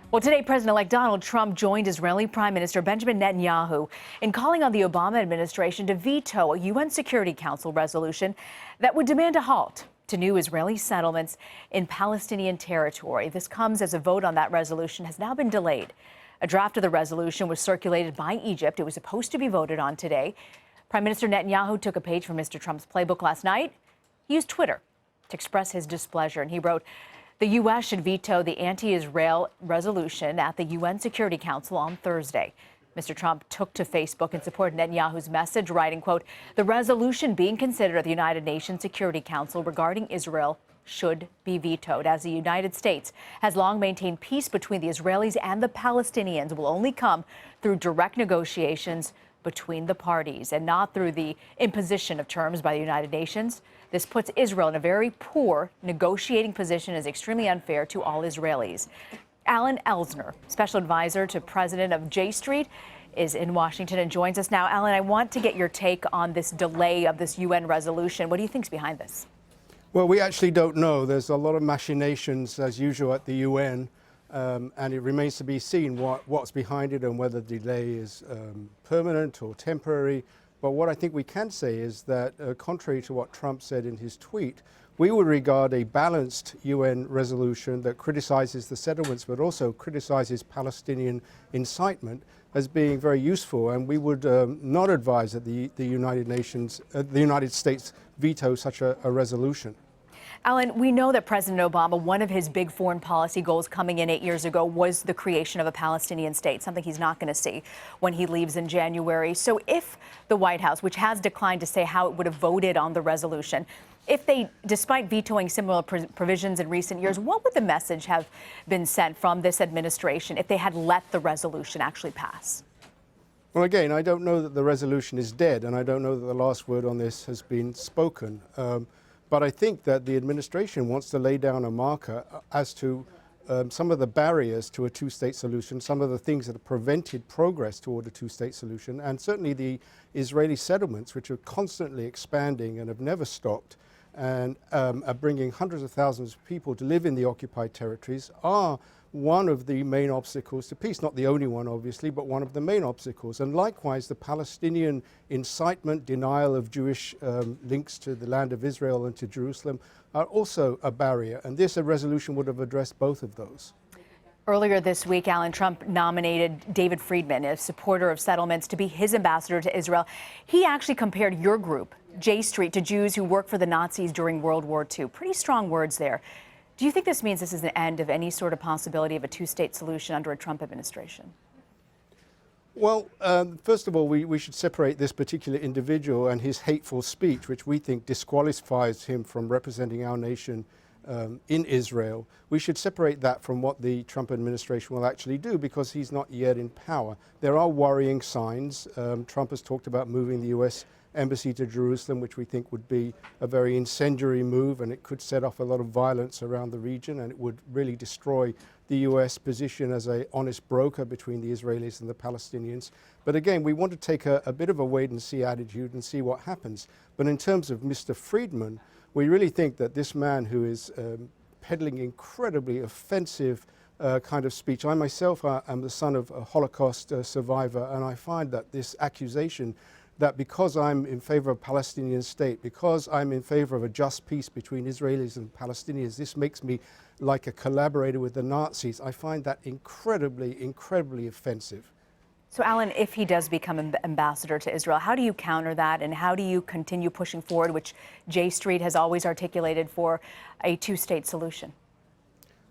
Well, today, President-elect Donald Trump joined Israeli Prime Minister Benjamin Netanyahu in calling on the Obama administration to veto a UN Security Council resolution that would demand a halt to new Israeli settlements in Palestinian territory. This comes as a vote on that resolution has now been delayed. A draft of the resolution was circulated by Egypt. It was supposed to be voted on today. Prime Minister Netanyahu took a page from Mr. Trump's playbook last night. He used Twitter to express his displeasure, and he wrote, "The U.S. should veto the anti-Israel resolution at the UN Security Council on Thursday." Mr. Trump took to Facebook in support of Netanyahu's message, writing, quote, "The resolution being considered at the United Nations Security Council regarding Israel should be vetoed, as the United States has long maintained peace between the Israelis and the Palestinians will only come through direct negotiations between the parties and not through the imposition of terms by the United Nations. This puts Israel in a very poor negotiating position and is extremely unfair to all Israelis." Alan Elsner, special advisor to president of J Street, is in Washington and joins us now. Alan, I want to get your take on this delay of this UN resolution. What do you think is behind this? Well, we actually don't know. There's a lot of machinations, as usual, at the UN, and it remains to be seen what's behind it and whether the delay is permanent or temporary. But what I think we can say is that, contrary to what Trump said in his tweet, we would regard a balanced UN resolution that criticizes the settlements but also criticizes Palestinian incitement as being very useful, and we would not advise that the United States veto such a resolution. Alan, we know that President Obama, one of his big foreign policy goals coming in 8 years ago was the creation of a Palestinian state, something he's not going to see when he leaves in January. So if the White House, which has declined to say how it would have voted on the resolution, if they, despite vetoing similar provisions in recent years, what would the message have been sent from this administration if they had let the resolution actually pass? Well, again, I don't know that the resolution is dead, and I don't know that the last word on this has been spoken. But I think that the administration wants to lay down a marker as to some of the barriers to a two-state solution, some of the things that have prevented progress toward a two-state solution, and certainly the Israeli settlements, which are constantly expanding and have never stopped, and are bringing hundreds of thousands of people to live in the occupied territories, are one of the main obstacles to peace. Not the only one, obviously, but one of the main obstacles. And likewise, the Palestinian incitement, denial of Jewish links to the land of Israel and to Jerusalem are also a barrier. And this resolution would have addressed both of those. Earlier this week, Alan, Trump nominated David Friedman, a supporter of settlements, to be his ambassador to Israel. He actually compared your group, J Street, to Jews who worked for the Nazis during World War II. Pretty strong words there. Do you think this means this is the end of any sort of possibility of a two-state solution under a Trump administration? Well, first of all, we should separate this particular individual and his hateful speech, which we think disqualifies him from representing our nation in Israel. We should separate that from what the Trump administration will actually do, because he's not yet in power. There are worrying signs. Trump has talked about moving the U.S. embassy to Jerusalem, which we think would be a very incendiary move, and it could set off a lot of violence around the region, and it would really destroy the U.S. position as an honest broker between the Israelis and the Palestinians. But again, we want to take a bit of a wait-and-see attitude and see what happens. But in terms of Mr. Friedman, we really think that this man who is peddling incredibly offensive kind of speech. I myself am the son of a Holocaust survivor, and I find that this accusation that because I'm in favor of a Palestinian state, because I'm in favor of a just peace between Israelis and Palestinians, this makes me like a collaborator with the Nazis. I find that incredibly, incredibly offensive. So, Alan, if he does become ambassador to Israel, how do you counter that, and how do you continue pushing forward, which J Street has always articulated, for a two-state solution?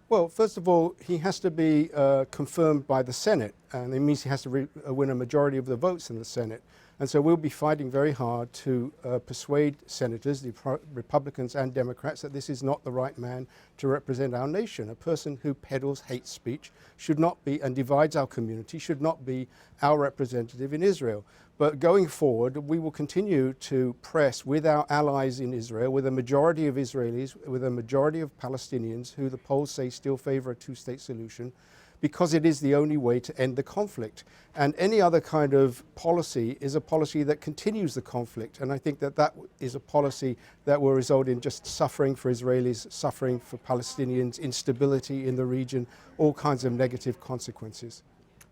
Well, first of all, he has to be confirmed by the Senate, and it means he has to win a majority of the votes in the Senate. And so we'll be fighting very hard to persuade senators, the Republicans and Democrats, that this is not the right man to represent our nation. A person who peddles hate speech should not be, and divides our community, should not be our representative in Israel. But going forward, we will continue to press with our allies in Israel, with a majority of Israelis, with a majority of Palestinians who the polls say still favor a two-state solution, because it is the only way to end the conflict. And any other kind of policy is a policy that continues the conflict. And I think that that is a policy that will result in just suffering for Israelis, suffering for Palestinians, instability in the region, all kinds of negative consequences.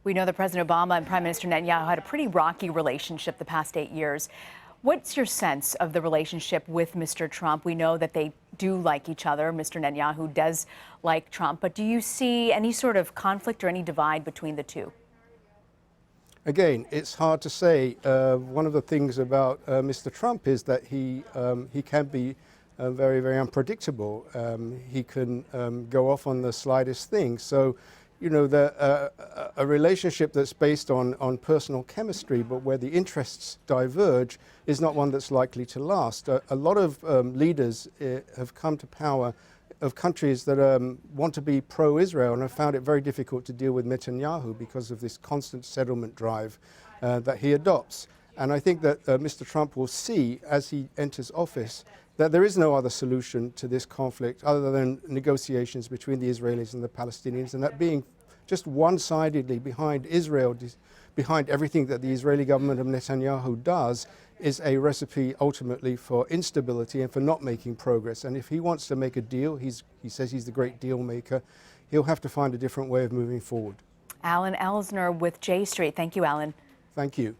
We know that President Obama and Prime Minister Netanyahu had a pretty rocky relationship the past 8 years. What's your sense of the relationship with Mr. Trump? We know that they do like each other. Mr. Netanyahu does like Trump. But do you see any sort of conflict or any divide between the two? Again, it's hard to say. One of the things about Mr. Trump is that he can be very, very unpredictable. He can go off on the slightest thing. So, you know, a relationship that's based on personal chemistry, but where the interests diverge, is not one that's likely to last. A lot of leaders have come to power of countries that want to be pro-Israel and have found it very difficult to deal with Netanyahu because of this constant settlement drive that he adopts. And I think that Mr. Trump will see, as he enters office, that there is no other solution to this conflict other than negotiations between the Israelis and the Palestinians, and that being just one-sidedly behind Israel, behind everything that the Israeli government of Netanyahu does, is a recipe ultimately for instability and for not making progress. And if he wants to make a deal, he says he's the great deal maker, he'll have to find a different way of moving forward. Alan Elsner with J Street. Thank you, Alan. Thank you.